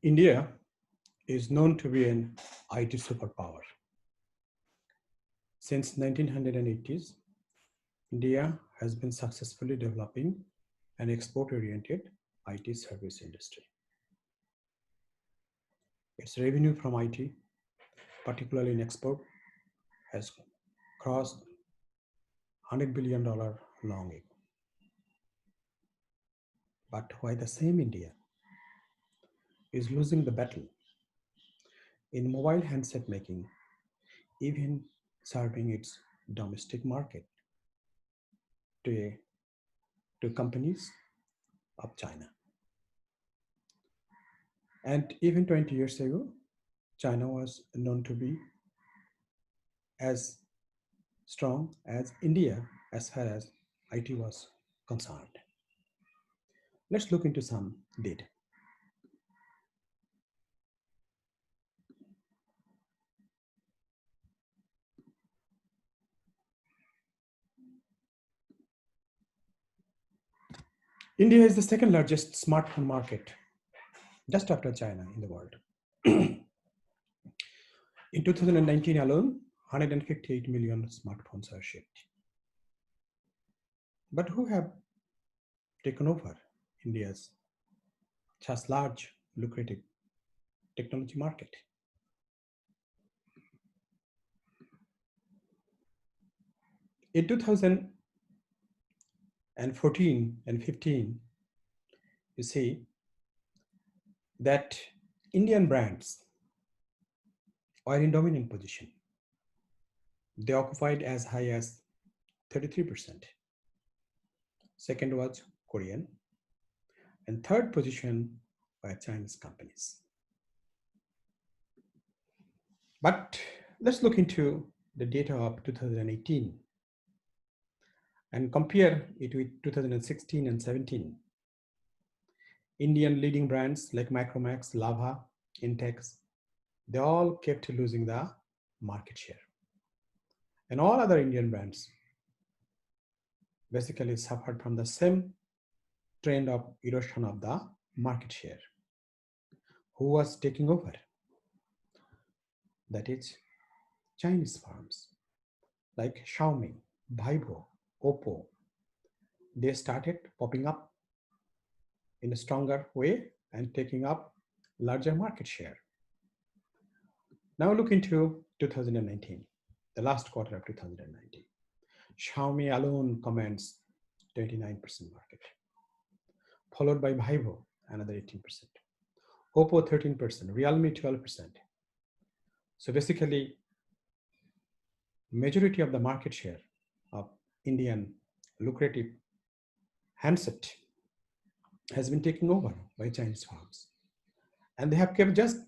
India is known to be an IT superpower. Since 1980s, India has been successfully developing an export-oriented IT service industry. Its revenue from IT, particularly in export, has crossed $100 billion long ago. But why the same India is losing the battle in mobile handset making, even serving its domestic market to, to companies of China. And even 20 years ago, China was known to be as strong as India as far as IT was concerned. Let's look into some data. India is the second largest smartphone market, just after China in the world. In 2019 alone, 158 million smartphones are shipped. But who have taken over India's such large, lucrative technology market? In 2014 and 15, you see that Indian brands are in dominant position. They occupied as high as 33%. Second was Korean. And third position were Chinese companies. But let's look into the data of 2018 and compare it with 2016 and 17. Indian leading brands like Micromax, Lava, Intex, they all kept losing the market share. And all other Indian brands basically suffered from the same trend of erosion of the market share. Who was taking over? That is Chinese firms like Xiaomi, Vivo, Oppo. They started popping up in a stronger way and taking up larger market share. Now look into 2019, the last quarter of 2019. Xiaomi alone commands 29% market, followed by Vivo, another 18%, Oppo 13%, Realme 12%. So basically, majority of the market share of Indian lucrative handset has been taken over by Chinese firms. And they have kept just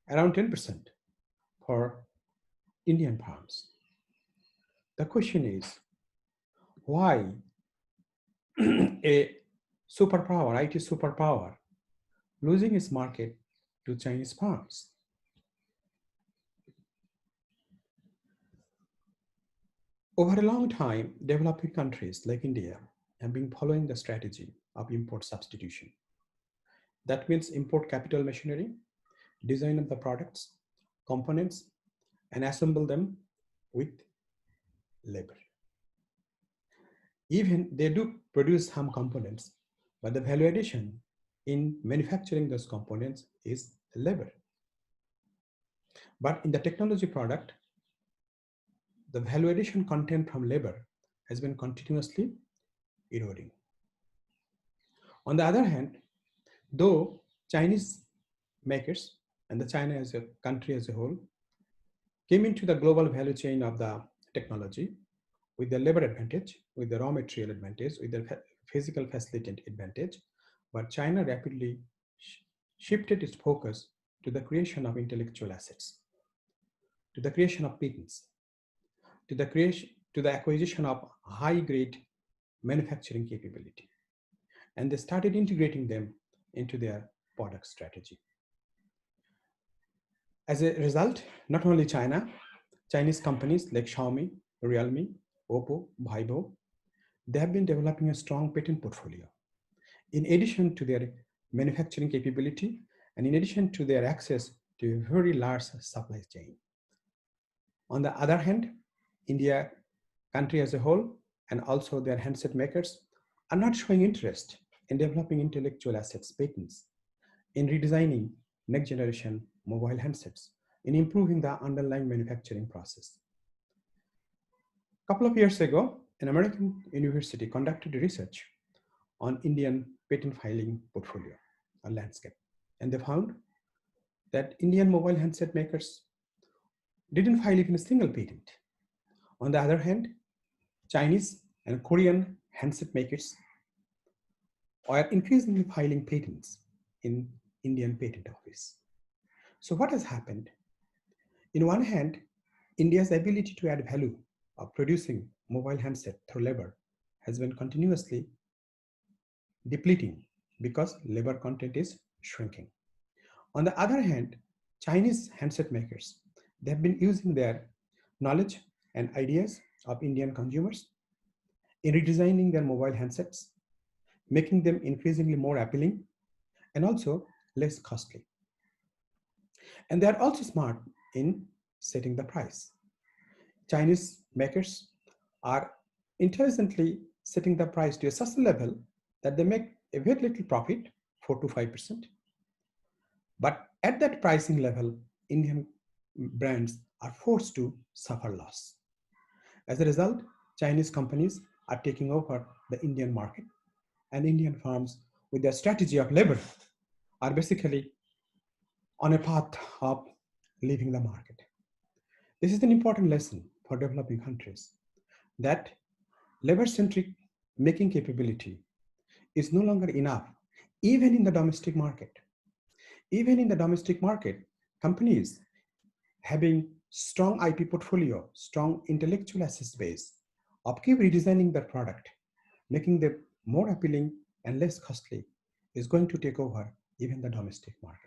around 10% for Indian firms. The question is, why a superpower, IT superpower, losing its market to Chinese firms? Over a long time, developing countries like India have been following the strategy of import substitution. That means import capital machinery, design of the products, components, and assemble them with labor. Even they do produce some components, but the value addition in manufacturing those components is labor. But in the technology product, the value addition content from labor has been continuously eroding. On the other hand, though Chinese makers and the China as a country as a whole came into the global value chain of the technology with the labor advantage, with the raw material advantage, with the physical facility advantage, but China rapidly shifted its focus to the creation of intellectual assets, to the creation of patents, to the acquisition of high-grade manufacturing capability. And they started integrating them into their product strategy. As a result, not only China, Chinese companies like Xiaomi, Realme, Oppo, Vivo, they have been developing a strong patent portfolio. In addition to their manufacturing capability and in addition to their access to a very large supply chain. On the other hand, India, country as a whole, and also their handset makers are not showing interest in developing intellectual assets patents, in redesigning next generation mobile handsets, in improving the underlying manufacturing process. A couple of years ago, an American university conducted research on Indian patent filing portfolio or landscape, and they found that Indian mobile handset makers didn't file even a single patent. On the other hand, Chinese and Korean handset makers are increasingly filing patents in Indian Patent Office. So what has happened? In one hand, India's ability to add value of producing mobile handset through labor has been continuously depleting because labor content is shrinking. On the other hand, Chinese handset makers, they have been using their knowledge and ideas of Indian consumers in redesigning their mobile handsets, making them increasingly more appealing and also less costly. And they are also smart in setting the price. Chinese makers are intelligently setting the price to a such level that they make a very little profit, 4 to 5%. But at that pricing level, Indian brands are forced to suffer loss. As a result, Chinese companies are taking over the Indian market, and Indian firms, with their strategy of labor, are basically on a path of leaving the market. This is an important lesson for developing countries that labor-centric making capability is no longer enough, even in the domestic market. Even in the domestic market, companies having strong IP portfolio, strong intellectual assets base, of keep redesigning their product, making them more appealing and less costly, is going to take over even the domestic market.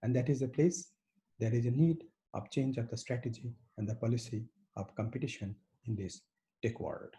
And that is a place there is a need of change of the strategy and the policy of competition in this tech world.